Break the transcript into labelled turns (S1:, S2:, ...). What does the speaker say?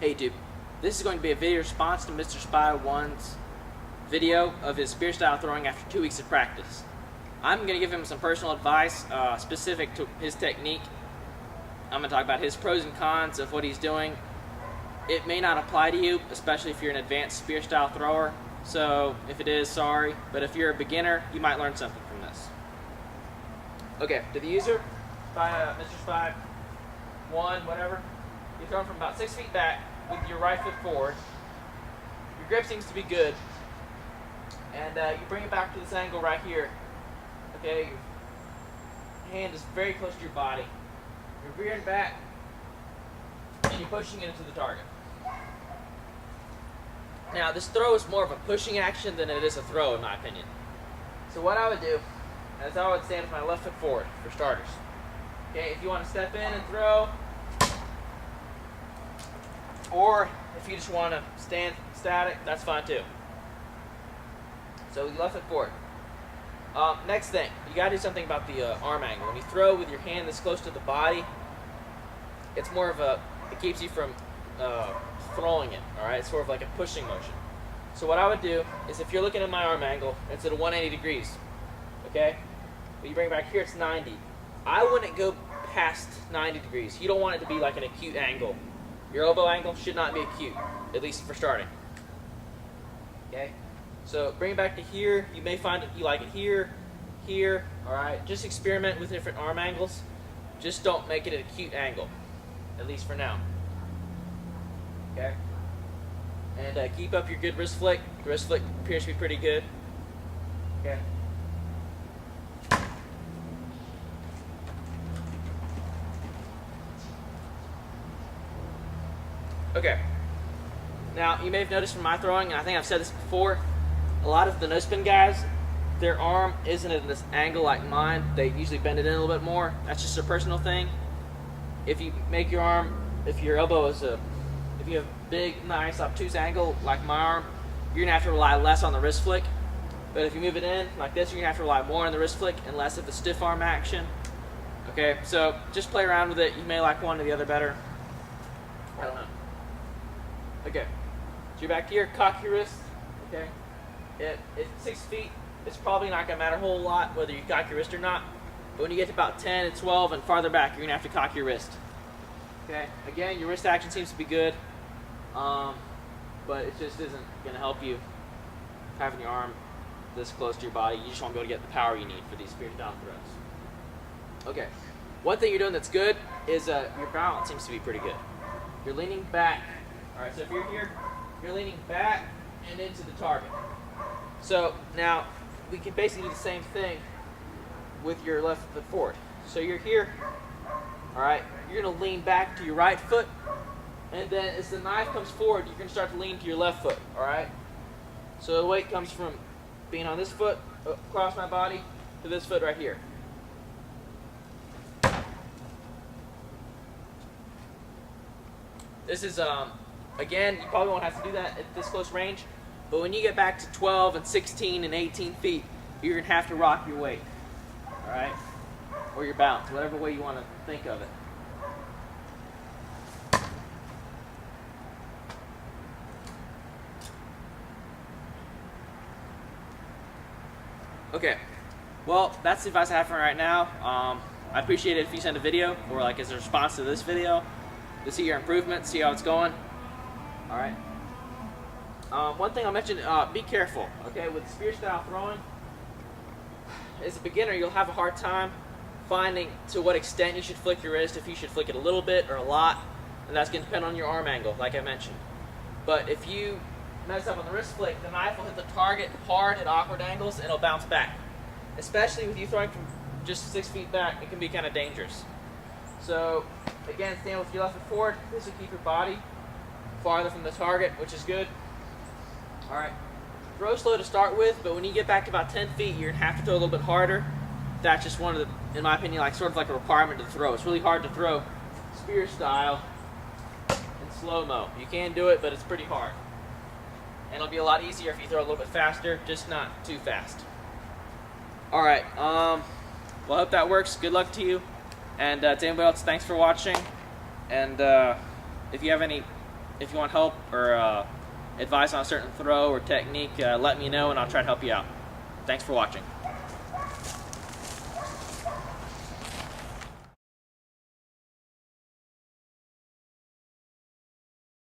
S1: Hey dude, this is going to be a video response to MrSpy1's video of his spear style throwing after 2 weeks of practice. I'm going to give him some personal advice specific to his technique. I'm going to talk about his pros and cons of what he's doing. It may not apply to you, especially if you're an advanced spear style thrower. So if it is, sorry. But if you're a beginner, you might learn something from this. Okay, to the user, MrSpy1, whatever. You're throwing from about 6 feet back with your right foot forward. Your grip seems to be good. And you bring it back to this angle right here. Okay, your hand is very close to your body. You're rearing back and you're pushing it into the target. Now this throw is more of a pushing action than it is a throw in my opinion. So what I would do is I would stand with my left foot forward for starters. Okay, if you want to step in and throw, or if you just want to stand static, that's fine too. So with your left foot forward. Next thing, you got to do something about the arm angle. When you throw with your hand this close to the body, it's more of a, it keeps you from throwing it, alright? It's sort of like a pushing motion. So what I would do is if you're looking at my arm angle, it's at 180 degrees, okay? But you bring it back here, it's 90. I wouldn't go past 90 degrees. You don't want it to be like an acute angle. Your elbow angle should not be acute, at least for starting. Okay? So bring it back to here. You may find that you like it here, here, alright? Just experiment with different arm angles. Just don't make it an acute angle, at least for now. Okay? And keep up your good wrist flick. Your wrist flick appears to be pretty good. Okay? Okay. Now, you may have noticed from my throwing, and I think I've said this before, a lot of the no spin guys, their arm isn't at this angle like mine. They usually bend it in a little bit more. That's just a personal thing. If you make your arm, if your elbow is if you have big, nice, obtuse angle like my arm, you're gonna have to rely less on the wrist flick. But if you move it in like this, you're gonna have to rely more on the wrist flick and less of the stiff arm action. Okay, so just play around with it. You may like one or the other better. I don't know. Okay, so you're back here, cock your wrist, okay? At 6 feet, it's probably not going to matter a whole lot whether you cock your wrist or not, but when you get to about 10 and 12 and farther back, you're going to have to cock your wrist. Okay, again, your wrist action seems to be good, but it just isn't going to help you having your arm this close to your body. You just won't be able to get the power you need for these spear down throws. Okay, one thing you're doing that's good is your balance seems to be pretty good. You're leaning back. Alright, so if you're here, you're leaning back and into the target. So now we can basically do the same thing with your left foot forward. So you're here, alright, you're going to lean back to your right foot, and then as the knife comes forward, you're going to start to lean to your left foot, alright? So the weight comes from being on this foot, across my body, to this foot right here. This is, again, you probably won't have to do that at this close range, but when you get back to 12 and 16 and 18 feet, you're going to have to rock your weight, all right? Or your balance, whatever way you want to think of it. Okay, well, that's the advice I have for right now. I'd appreciate it if you send a video, or like as a response to this video, to see your improvement, see how it's going. Alright. One thing I'll mention, be careful, okay, with spear style throwing. As a beginner, you'll have a hard time finding to what extent you should flick your wrist, if you should flick it a little bit or a lot, and that's going to depend on your arm angle, like I mentioned. But if you mess up on the wrist flick, the knife will hit the target hard at awkward angles and it'll bounce back. Especially with you throwing from just 6 feet back, it can be kind of dangerous. So, again, stand with your left foot forward. This will keep your body farther from the target, which is good. Alright, throw slow to start with, but when you get back to about 10 feet, you're going to have to throw a little bit harder. That's just one of the, in my opinion, like sort of like a requirement to throw. It's really hard to throw spear style in slow-mo. You can do it, but it's pretty hard. And it'll be a lot easier if you throw a little bit faster, just not too fast. Alright, well, I hope that works. Good luck to you. And to anybody else, thanks for watching. And if you have any if you want help or advice on a certain throw or technique, let me know and I'll try to help you out. Thanks for watching.